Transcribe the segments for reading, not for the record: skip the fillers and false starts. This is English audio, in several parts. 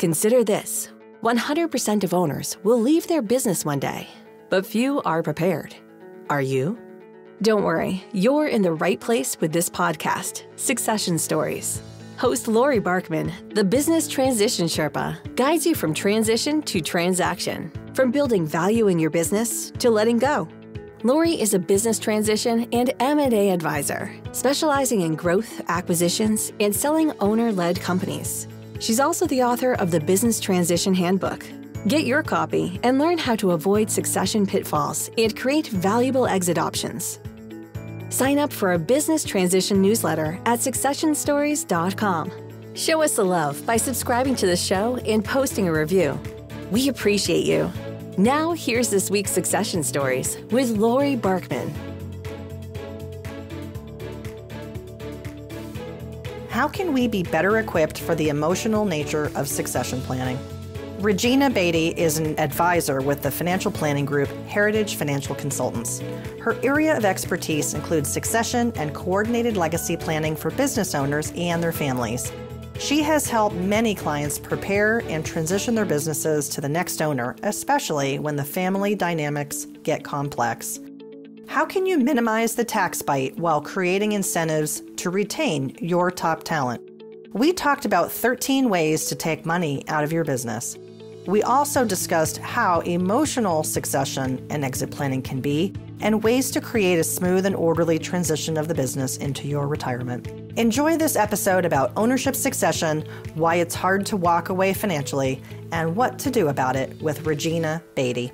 Consider this. 100% of owners will leave their business one day, but few are prepared. Are you? Don't worry, you're in the right place with this podcast, Succession Stories. Host Laurie Barkman, the Business Transition Sherpa, guides you from transition to transaction, from building value in your business to letting go. Laurie is a business transition and M&A advisor, specializing in growth, acquisitions, and selling owner-led companies. She's also the author of the Business Transition Handbook. Get your copy and learn how to avoid succession pitfalls and create valuable exit options. Sign up for a business transition newsletter at successionstories.com. Show us the love by subscribing to the show and posting a review. We appreciate you. Now, here's this week's Succession Stories with Laurie Barkman. How can we be better equipped for the emotional nature of succession planning? Regina.Beatty is an advisor with the financial planning group Heritage Financial Consultants. Her area of expertise includes succession and coordinated legacy planning for business owners and their families. She has helped many clients prepare and transition their businesses to the next owner, especially when the family dynamics get complex. How can you minimize the tax bite while creating incentives to retain your top talent? We talked about 13 ways to take money out of your business. We also discussed how emotional succession and exit planning can be, and ways to create a smooth and orderly transition of the business into your retirement. Enjoy this episode about ownership succession, why it's hard to walk away financially, and what to do about it with Regina.Beatty.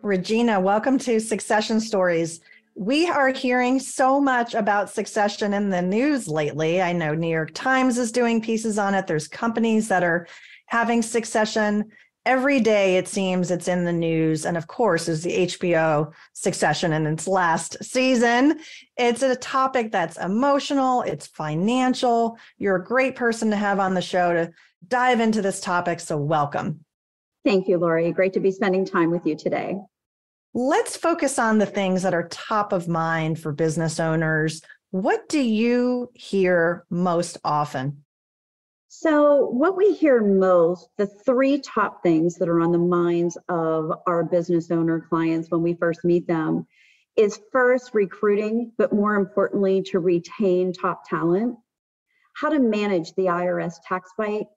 Regina, welcome to Succession Stories. We are hearing so much about succession in the news lately. I know New York Times is doing pieces on it. There's companies that are having succession. Every day, it seems it's in the news. And of course, is the HBO Succession in its last season. It's a topic that's emotional. It's financial. You're a great person to have on the show to dive into this topic. So welcome. Thank you, Laurie. Great to be spending time with you today. Let's focus on the things that are top of mind for business owners. What do you hear most often? So what we hear most, the three top things that are on the minds of our business owner clients when we first meet them is first recruiting, but more importantly, to retain top talent, how to manage the IRS tax bite,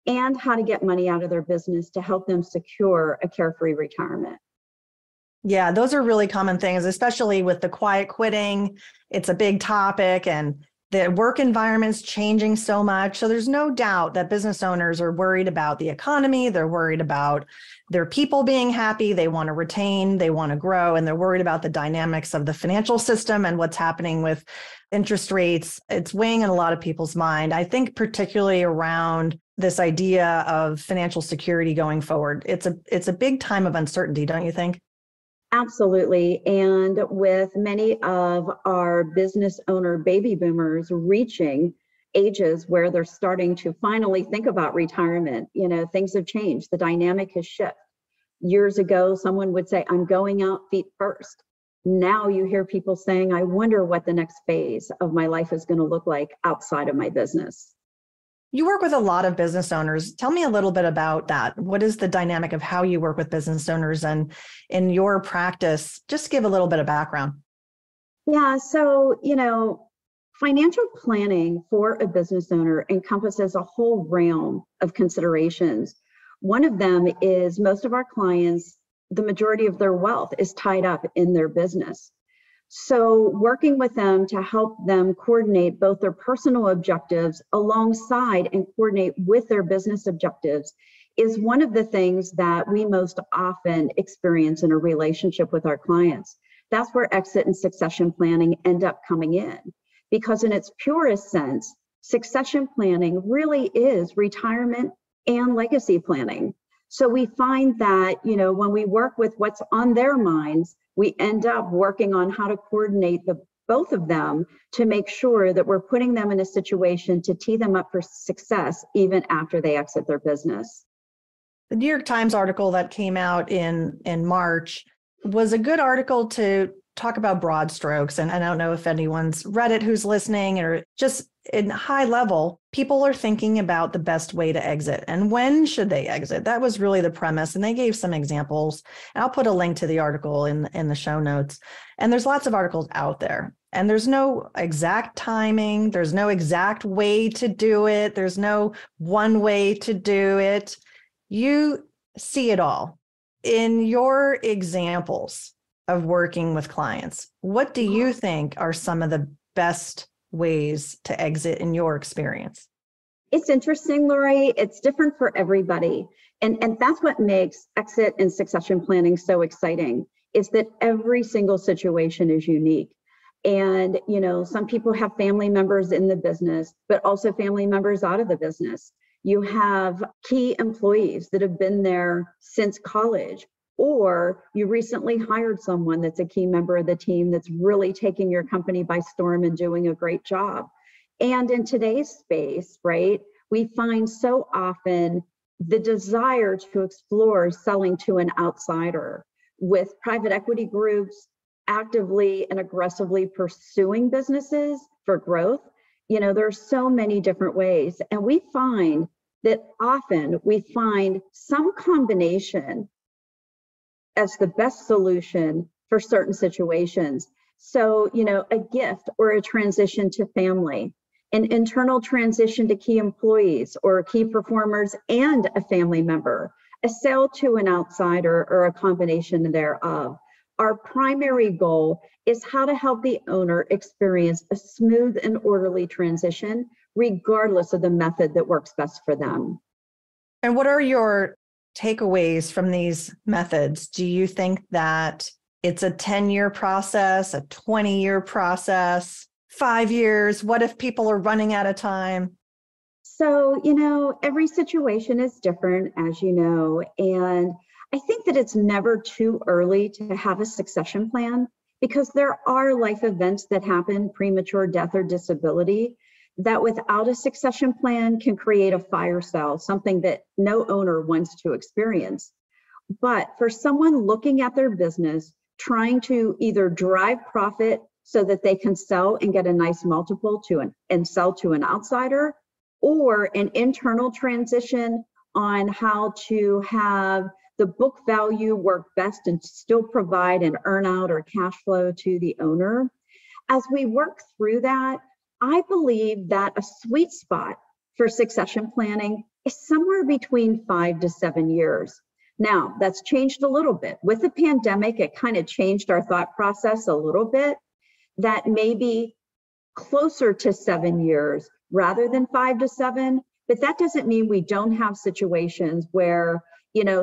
and how to get money out of their business to help them secure a carefree retirement. Yeah, those are really common things, especially with the quiet quitting. It's a big topic and the work environment's changing so much. So there's no doubt that business owners are worried about the economy. They're worried about their people being happy. They want to retain, they want to grow, and they're worried about the dynamics of the financial system and what's happening with interest rates. It's weighing in a lot of people's mind. I think particularly around this idea of financial security going forward. It's a big time of uncertainty, don't you think? Absolutely. And with many of our business owner baby boomers reaching ages where they're starting to finally think about retirement, things have changed. The dynamic has shifted. Years ago, someone would say, I'm going out feet first. Now you hear people saying, I wonder what the next phase of my life is going to look like outside of my business. You work with a lot of business owners. Tell me a little bit about that. What is the dynamic of how you work with business owners and in your practice? Just give a little bit of background. Yeah, so, financial planning for a business owner encompasses a whole realm of considerations. One of them is most of our clients, the majority of their wealth is tied up in their business. So working with them to help them coordinate both their personal objectives alongside and coordinate with their business objectives is one of the things that we most often experience in a relationship with our clients. That's where exit and succession planning end up coming in, because in its purest sense, succession planning really is retirement and legacy planning. So we find that, when we work with what's on their minds, we end up working on how to coordinate both of them to make sure that we're putting them in a situation to tee them up for success even after they exit their business. The New York Times article that came out in March was a good article to talk about broad strokes. And I don't know if anyone's read it who's listening, or just in high level, people are thinking about the best way to exit and when should they exit. That was really the premise. And they gave some examples. And I'll put a link to the article in the show notes. And there's lots of articles out there. And there's no exact timing. There's no exact way to do it. There's no one way to do it. You see it all. In your examples of working with clients, what do you think are some of the best ways to exit in your experience? It's interesting, Laurie. It's different for everybody. And that's what makes exit and succession planning so exciting, is that every single situation is unique. And, some people have family members in the business, but also family members out of the business. You have key employees that have been there since college, or you recently hired someone that's a key member of the team that's really taking your company by storm and doing a great job. And in today's space, right, we find so often the desire to explore selling to an outsider, with private equity groups actively and aggressively pursuing businesses for growth. There are so many different ways. And we find that often we find some combination as the best solution for certain situations. So, a gift or a transition to family, an internal transition to key employees or key performers and a family member, a sale to an outsider, or a combination thereof. Our primary goal is how to help the owner experience a smooth and orderly transition, regardless of the method that works best for them. And what are your takeaways from these methods? Do you think that it's a 10-year process, a 20-year process, 5 years? What if people are running out of time? So, every situation is different, as you know, and I think that it's never too early to have a succession plan, because there are life events that happen, premature death or disability, that without a succession plan can create a fire sale, something that no owner wants to experience. But for someone looking at their business, trying to either drive profit so that they can sell and get a nice multiple and sell to an outsider, or an internal transition on how to have the book value work best and still provide an earnout or cash flow to the owner. As we work through that, I believe that a sweet spot for succession planning is somewhere between 5 to 7 years. Now, that's changed a little bit. With the pandemic, it kind of changed our thought process a little bit, that maybe closer to 7 years rather than 5 to 7. But that doesn't mean we don't have situations where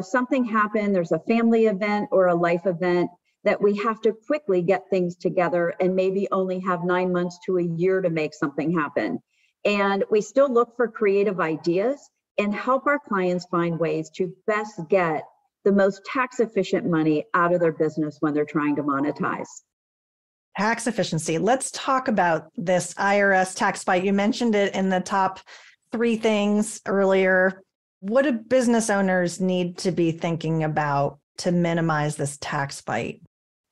something happened, there's a family event or a life event that we have to quickly get things together and maybe only have 9 months to a year to make something happen. And we still look for creative ideas and help our clients find ways to best get the most tax efficient money out of their business when they're trying to monetize. Tax efficiency. Let's talk about this IRS tax bite. You mentioned it in the top 3 things earlier. What do business owners need to be thinking about to minimize this tax bite?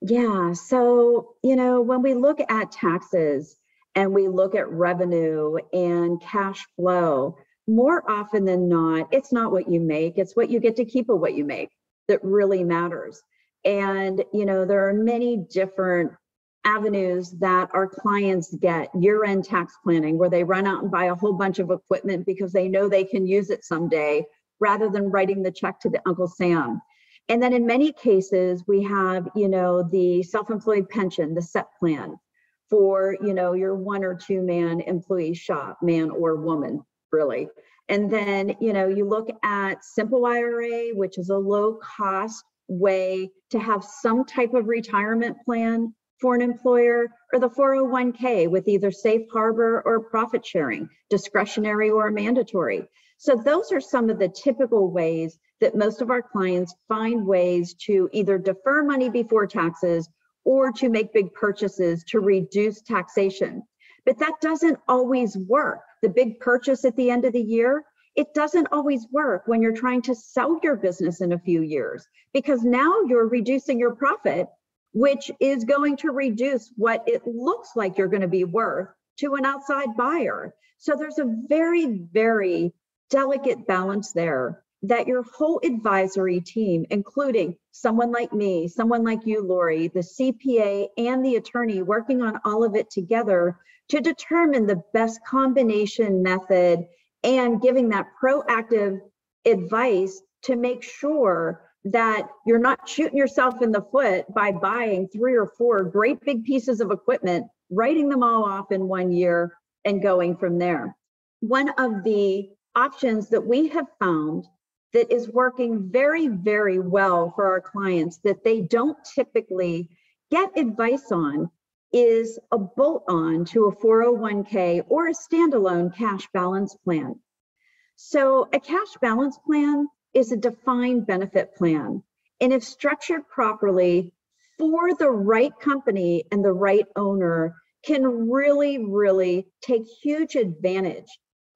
Yeah, so, when we look at taxes and we look at revenue and cash flow, more often than not, it's not what you make, it's what you get to keep of what you make that really matters. And, there are many different avenues that our clients get. Year-end tax planning, where they run out and buy a whole bunch of equipment because they know they can use it someday, rather than writing the check to the Uncle Sam. And then in many cases, we have, the self-employed pension, the SEP plan for, your 1 or 2 man employee shop, man or woman, really. And then, you look at simple IRA, which is a low cost way to have some type of retirement plan for an employer, or the 401k with either safe harbor or profit sharing, discretionary or mandatory. So those are some of the typical ways that most of our clients find ways to either defer money before taxes or to make big purchases to reduce taxation. But that doesn't always work. The big purchase at the end of the year It doesn't always work when you're trying to sell your business in a few years, because now you're reducing your profit, which is going to reduce what it looks like you're going to be worth to an outside buyer. So there's a very, very delicate balance there that your whole advisory team, including someone like me, someone like you, Laurie, the CPA and the attorney, working on all of it together to determine the best combination method and giving that proactive advice to make sure that you're not shooting yourself in the foot by buying 3 or 4 great big pieces of equipment, writing them all off in 1 year and going from there. One of the options that we have found that is working very, very well for our clients that they don't typically get advice on is a bolt-on to a 401k or a standalone cash balance plan. So a cash balance plan is a defined benefit plan, and if structured properly for the right company and the right owner, can really, really take huge advantage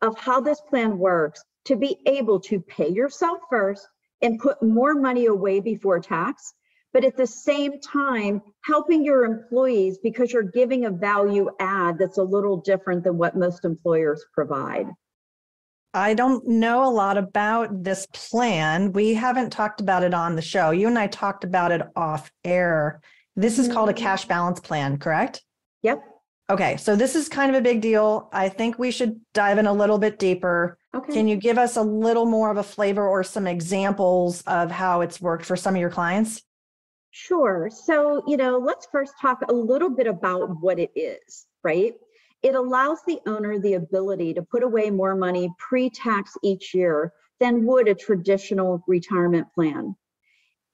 of how this plan works to be able to pay yourself first and put more money away before tax, but at the same time, helping your employees because you're giving a value add that's a little different than what most employers provide. I don't know a lot about this plan. We haven't talked about it on the show. You and I talked about it off air. This is called a cash balance plan, correct? Yep. Okay, so this is kind of a big deal. I think we should dive in a little bit deeper. Okay. Can you give us a little more of a flavor or some examples of how it's worked for some of your clients? Sure. So, let's first talk a little bit about what it is, right? It allows the owner the ability to put away more money pre-tax each year than would a traditional retirement plan.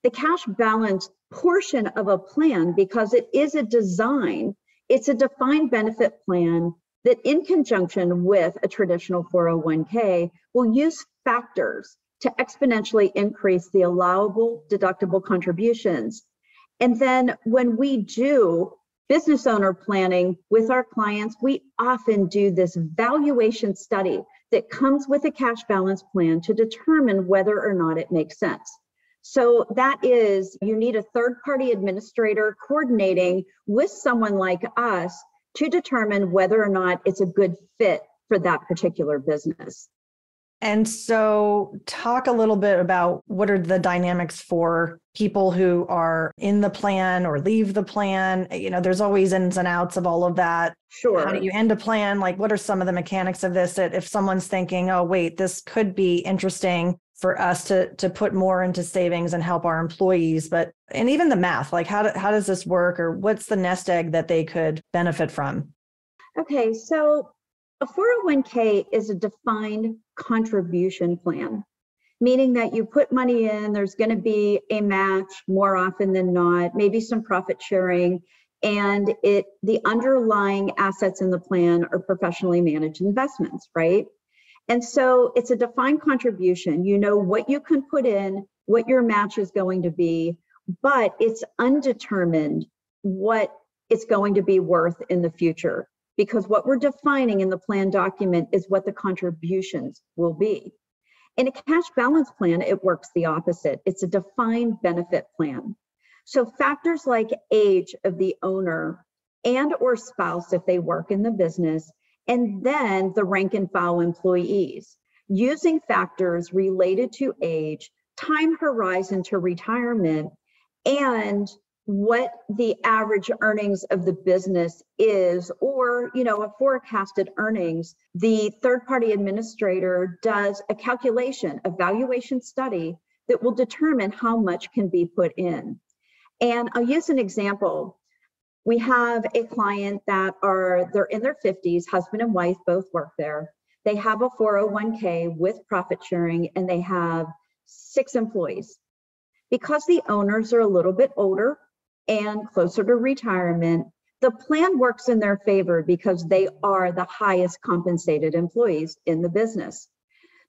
The cash balance portion of a plan, because it is a design, it's a defined benefit plan that in conjunction with a traditional 401k will use factors to exponentially increase the allowable deductible contributions. And then when we do business owner planning with our clients, we often do this valuation study that comes with a cash balance plan to determine whether or not it makes sense. So that is, you need a third-party administrator coordinating with someone like us to determine whether or not it's a good fit for that particular business. And so talk a little bit about what are the dynamics for people who are in the plan or leave the plan. There's always ins and outs of all of that. Sure. How do you end a plan? Like, what are some of the mechanics of this that if someone's thinking, oh, wait, this could be interesting for us to put more into savings and help our employees, and even the math, like how does this work, or what's the nest egg that they could benefit from? Okay, so a 401k is a defined contribution plan, meaning that you put money in, there's going to be a match more often than not, maybe some profit sharing, and the underlying assets in the plan are professionally managed investments, right? And so it's a defined contribution. You know what you can put in, what your match is going to be, but it's undetermined what it's going to be worth in the future, because what we're defining in the plan document is what the contributions will be. In a cash balance plan, it works the opposite. It's a defined benefit plan. So factors like age of the owner and or spouse if they work in the business, and then the rank and file employees, using factors related to age, time horizon to retirement, and what the average earnings of the business is, or a forecasted earnings. The third-party administrator does a calculation, a valuation study that will determine how much can be put in. And I'll use an example. We have a client that they're in their 50s, husband and wife both work there. They have a 401k with profit sharing, and they have 6 employees. Because the owners are a little bit older and closer to retirement, the plan works in their favor because they are the highest compensated employees in the business.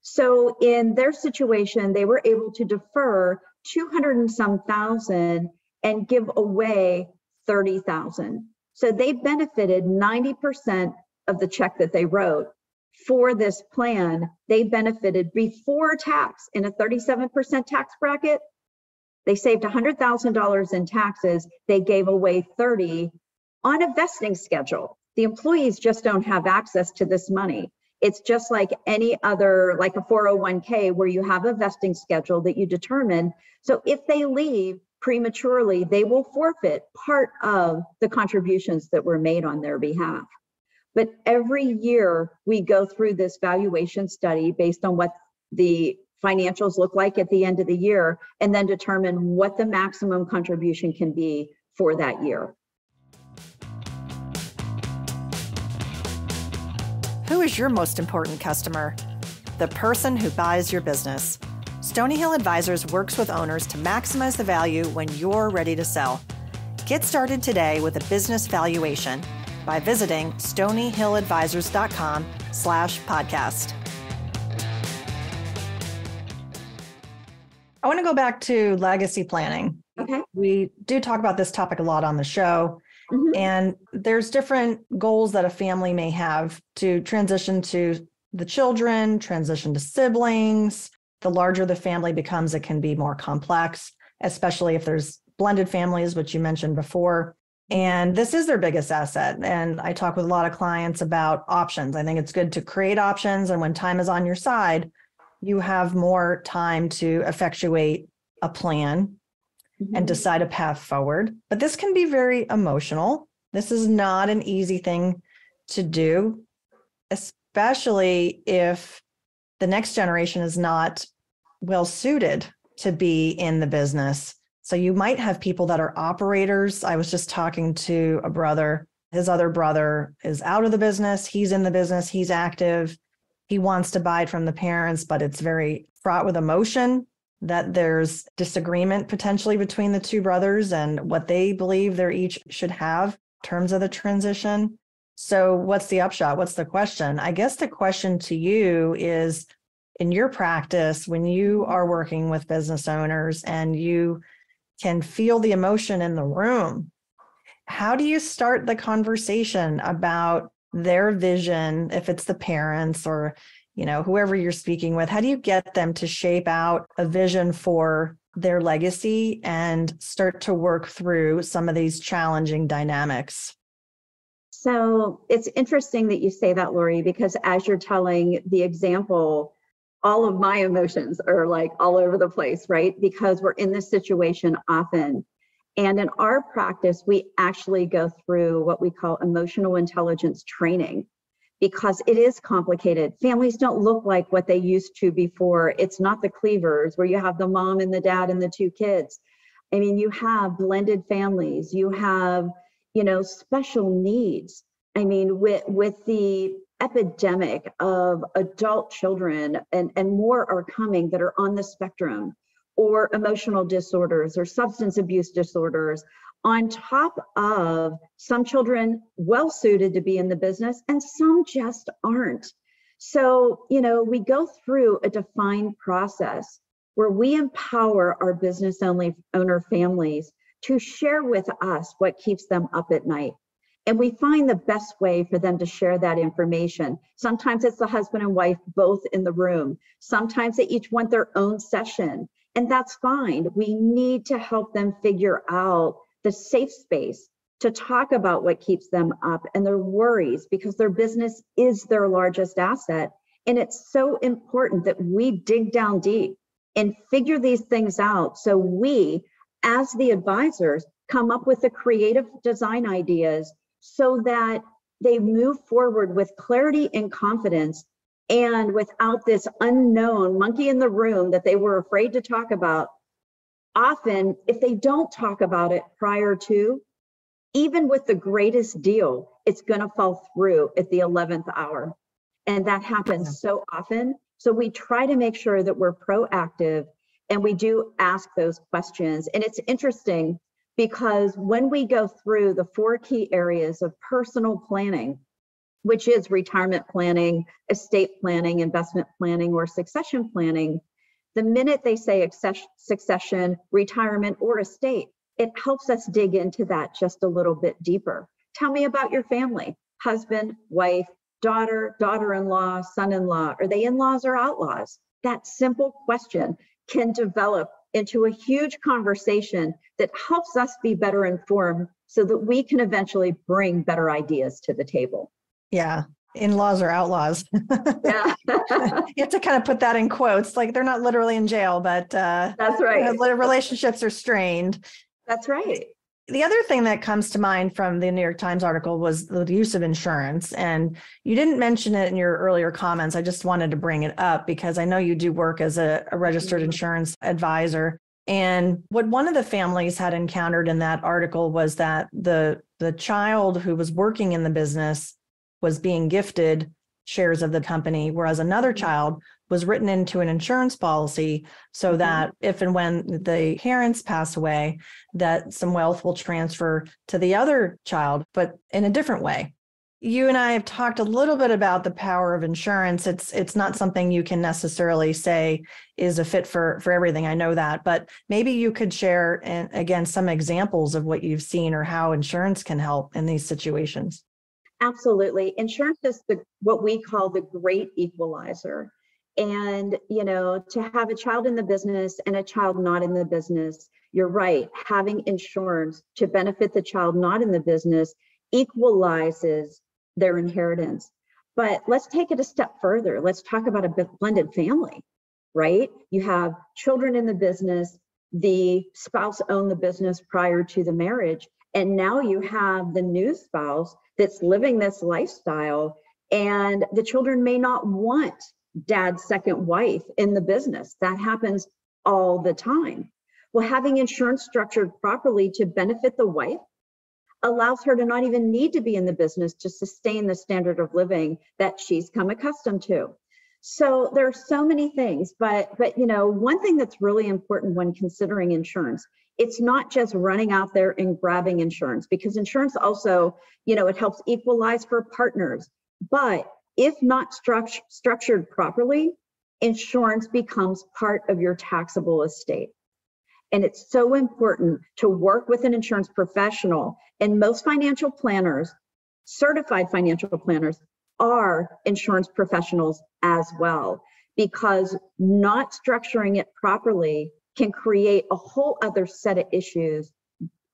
So in their situation, they were able to defer 200 and some thousand and give away 30,000. So they benefited 90% of the check that they wrote for this plan, they benefited before tax in a 37% tax bracket. They saved $100,000 in taxes. They gave away 30 on a vesting schedule. The employees just don't have access to this money. It's just like any other, like a 401k, where you have a vesting schedule that you determine. So if they leave prematurely, they will forfeit part of the contributions that were made on their behalf. But every year we go through this valuation study based on what the financials look like at the end of the year, and then determine what the maximum contribution can be for that year. Who is your most important customer? The person who buys your business. Stony Hill Advisors works with owners to maximize the value when you're ready to sell. Get started today with a business valuation by visiting stonyhilladvisors.com/podcast. I want to go back to legacy planning. Okay. We do talk about this topic a lot on the show. And there's different goals that a family may have to transition to the children, transition to siblings. The larger the family becomes, it can be more complex, especially if there's blended families, which you mentioned before. And this is their biggest asset. And I talk with a lot of clients about options. I think it's good to create options. And when time is on your side, you have more time to effectuate a plan and decide a path forward. But this can be very emotional. This is not an easy thing to do, especially if the next generation is not well suited to be in the business. So you might have people that are operators. I was just talking to a brother. His other brother is out of the business. He's in the business. He's active. He wants to buy it from the parents, but it's very fraught with emotion that there's disagreement potentially between the two brothers and what they believe they each should have in terms of the transition. So what's the upshot? What's the question? I guess the question to you is, in your practice, when you are working with business owners and you can feel the emotion in the room, how do you start the conversation about their vision, if it's the parents or whoever you're speaking with? How do you get them to shape out a vision for their legacy and start to work through some of these challenging dynamics? So it's interesting that you say that, Laurie, because as you're telling the example, all of my emotions are like all over the place, right? Because we're in this situation often. And in our practice, we actually go through what we call emotional intelligence training, because it is complicated. Families don't look like what they used to before. It's not the Cleavers where you have the mom and the dad and the two kids. I mean, you have blended families, you have, special needs. I mean, with the epidemic of adult children and more are coming that are on the spectrum, or emotional disorders or substance abuse disorders, on top of some children well suited to be in the business and some just aren't. So, we go through a defined process where we empower our business owner families to share with us what keeps them up at night. And we find the best way for them to share that information. Sometimes it's the husband and wife both in the room. Sometimes they each want their own session, and that's fine. We need to help them figure out the safe space to talk about what keeps them up and their worries, because their business is their largest asset. And it's so important that we dig down deep and figure these things out, so we, as the advisors, come up with the creative design ideas so that they move forward with clarity and confidence, and without this unknown monkey in the room that they were afraid to talk about. Often, if they don't talk about it prior to, even with the greatest deal, it's going to fall through at the 11th hour. And that happens so often. So we try to make sure that we're proactive and we do ask those questions. And it's interesting because when we go through the 4 key areas of personal planning, which is retirement planning, estate planning, investment planning, or succession planning, the minute they say succession, retirement, or estate, it helps us dig into that just a little bit deeper. Tell me about your family, husband, wife, daughter, daughter-in-law, son-in-law? Are they in-laws or outlaws? That simple question can develop into a huge conversation that helps us be better informed so that we can eventually bring better ideas to the table. Yeah. In-laws or outlaws. Yeah. You have to kind of put that in quotes, like they're not literally in jail, but that's right. Relationships are strained. That's right. The other thing that comes to mind from the New York Times article was the use of insurance. And you didn't mention it in your earlier comments. I just wanted to bring it up because I know you do work as a registered insurance advisor. And what one of the families had encountered in that article was that the child who was working in the business was being gifted shares of the company, whereas another child was written into an insurance policy so that if and when the parents pass away, that some wealth will transfer to the other child, but in a different way. You and I have talked a little bit about the power of insurance. It's not something you can necessarily say is a fit for everything. I know that, but maybe you could share, and again, some examples of what you've seen or how insurance can help in these situations. Absolutely. Insurance is what we call the great equalizer. And, to have a child in the business and a child not in the business, you're right. Having insurance to benefit the child not in the business equalizes their inheritance. But let's take it a step further. Let's talk about a blended family, right? You have children in the business, the spouse owned the business prior to the marriage, and now you have the new spouse that's living this lifestyle, and the children may not want dad's second wife in the business. That happens all the time. Well, having insurance structured properly to benefit the wife allows her to not even need to be in the business to sustain the standard of living that she's come accustomed to. So there are so many things, but one thing that's really important when considering insurance, it's not just running out there and grabbing insurance, because insurance also, it helps equalize for partners. But if not structured properly, insurance becomes part of your taxable estate. And it's so important to work with an insurance professional. And most financial planners, certified financial planners, are insurance professionals as well, because not structuring it properly can create a whole other set of issues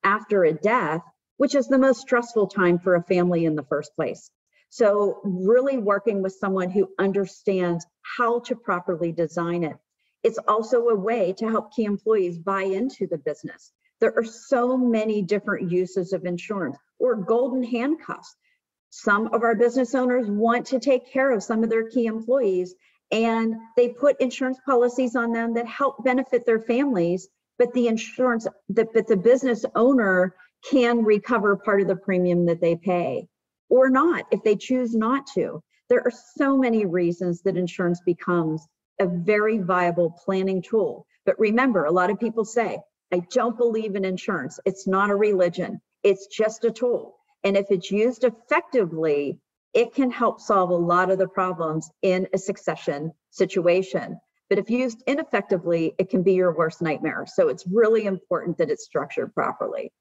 after a death, which is the most stressful time for a family in the first place. So really working with someone who understands how to properly design it. It's also a way to help key employees buy into the business. There are so many different uses of insurance, or golden handcuffs. Some of our business owners want to take care of some of their key employees, and they put insurance policies on them that help benefit their families, but the business owner can recover part of the premium that they pay, or not if they choose not to. There are so many reasons that insurance becomes a very viable planning tool. But remember, a lot of people say, I don't believe in insurance. It's not a religion. It's just a tool. And if it's used effectively, it can help solve a lot of the problems in a succession situation. But if used ineffectively, it can be your worst nightmare. So it's really important that it's structured properly.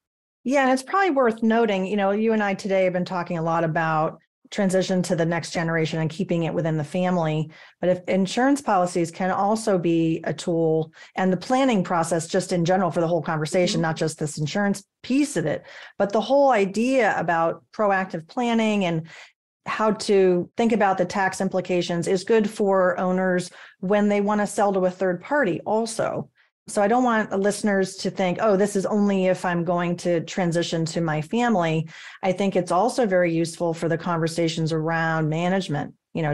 Yeah, and it's probably worth noting, you and I today have been talking a lot about transition to the next generation and keeping it within the family. But if insurance policies can also be a tool, and the planning process just in general for the whole conversation, not just this insurance piece of it, but the whole idea about proactive planning and how to think about the tax implications is good for owners when they want to sell to a third party also. So I don't want listeners to think, oh, this is only if I'm going to transition to my family. I think it's also very useful for the conversations around management,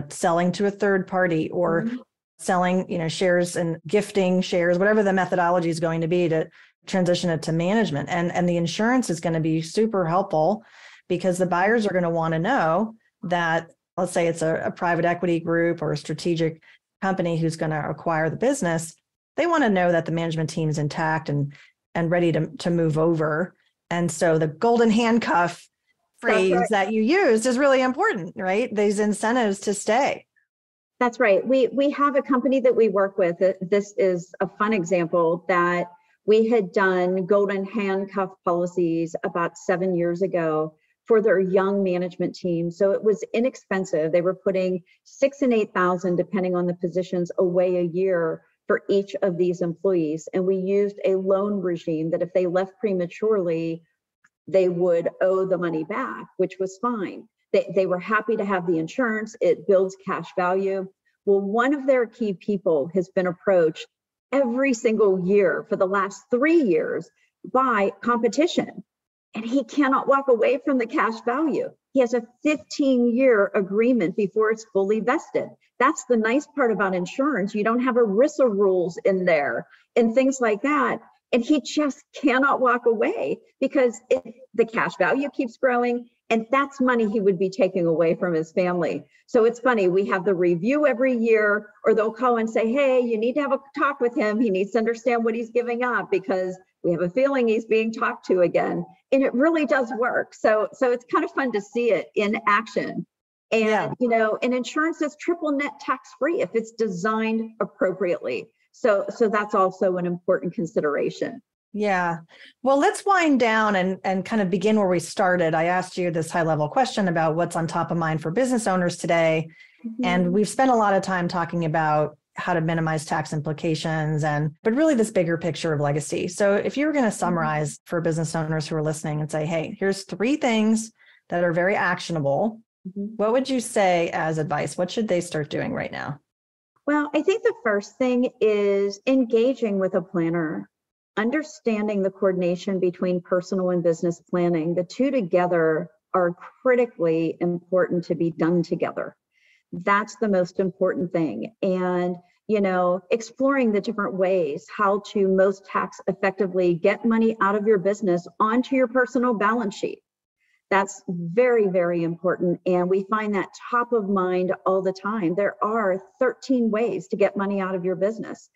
selling to a third party or selling, shares and gifting shares, whatever the methodology is going to be to transition it to management. And the insurance is going to be super helpful because the buyers are going to want to know that, let's say it's a private equity group or a strategic company who's going to acquire the business. They want to know that the management team is intact and ready to move over. And so the golden handcuff phrase that you used is really important, right? These incentives to stay. That's right. We have a company that we work with. This is a fun example that we had done golden handcuff policies about 7 years ago for their young management team. So it was inexpensive. They were putting $6,000 and $8,000, depending on the positions, away a year for each of these employees. And we used a loan regime that if they left prematurely, they would owe the money back, which was fine. They were happy to have the insurance. It builds cash value. Well, one of their key people has been approached every single year for the last 3 years by competition, and he cannot walk away from the cash value. He has a 15-year agreement before it's fully vested. That's the nice part about insurance. You don't have ERISA rules in there and things like that. And he just cannot walk away because the cash value keeps growing, and that's money he would be taking away from his family. So it's funny, we have the review every year, or they'll call and say, hey, you need to have a talk with him. He needs to understand what he's giving up because we have a feeling he's being talked to again. And it really does work. So it's kind of fun to see it in action. And, and insurance is triple net tax free if it's designed appropriately. So that's also an important consideration. Yeah. Well, let's wind down and kind of begin where we started. I asked you this high level question about what's on top of mind for business owners today. Mm-hmm. And we've spent a lot of time talking about how to minimize tax implications but really this bigger picture of legacy. So if you were going to summarize for business owners who are listening and say, hey, here's 3 things that are very actionable, what would you say as advice? What should they start doing right now? Well, I think the first thing is engaging with a planner, understanding the coordination between personal and business planning. The two together are critically important to be done together. That's the most important thing. And, exploring the different ways how to most tax effectively get money out of your business onto your personal balance sheet. That's very, very important. And we find that top of mind all the time. There are 13 ways to get money out of your business.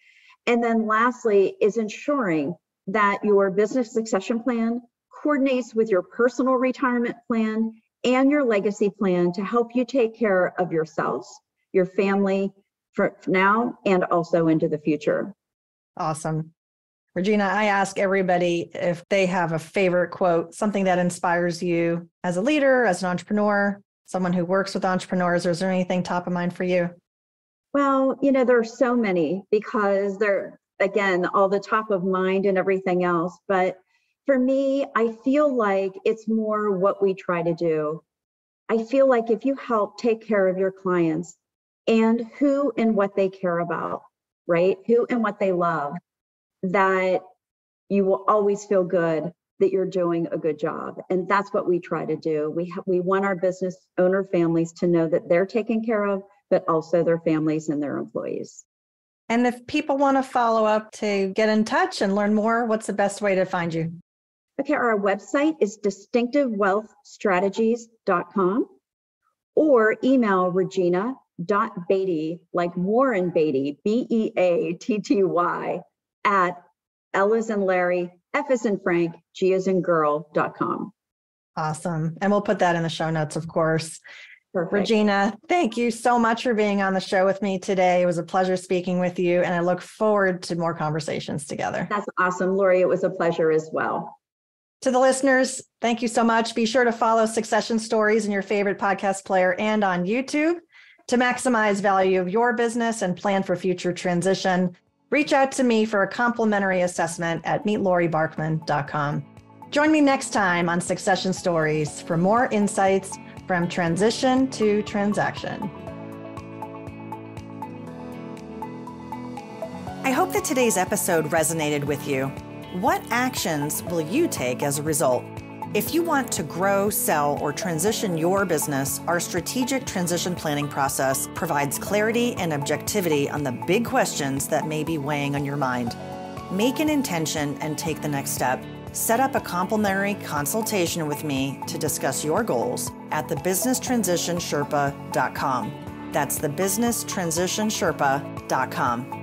And then lastly is ensuring that your business succession plan coordinates with your personal retirement plan and your legacy plan to help you take care of yourselves, your family for now and also into the future. Awesome. Regina, I ask everybody if they have a favorite quote, something that inspires you as a leader, as an entrepreneur, someone who works with entrepreneurs, or is there anything top of mind for you? Well, there are so many because they're, again, all the top of mind and everything else. But for me, I feel like it's more what we try to do. I feel like if you help take care of your clients and who and what they care about, right? Who and what they love, that you will always feel good that you're doing a good job. And that's what we try to do. We want our business owner families to know that they're taken care of, but also their families and their employees. And if people want to follow up to get in touch and learn more, what's the best way to find you? Okay, our website is distinctivewealthstrategies.com or email Regina.Beatty, like Warren Beatty, BEATTY, at L as in Larry, F as in Frank, G as in girl.com. Awesome. And we'll put that in the show notes, of course. Perfect. Regina, thank you so much for being on the show with me today. It was a pleasure speaking with you, and I look forward to more conversations together. That's awesome, Laurie. It was a pleasure as well. To the listeners, thank you so much. Be sure to follow Succession Stories in your favorite podcast player and on YouTube to maximize value of your business and plan for future transition. Reach out to me for a complimentary assessment at meetlaurie.barkman.com. Join me next time on Succession Stories for more insights from transition to transaction. I hope that today's episode resonated with you. What actions will you take as a result? If you want to grow, sell, or transition your business, our strategic transition planning process provides clarity and objectivity on the big questions that may be weighing on your mind. Make an intention and take the next step. Set up a complimentary consultation with me to discuss your goals at thebusinesstransitionsherpa.com. That's thebusinesstransitionsherpa.com.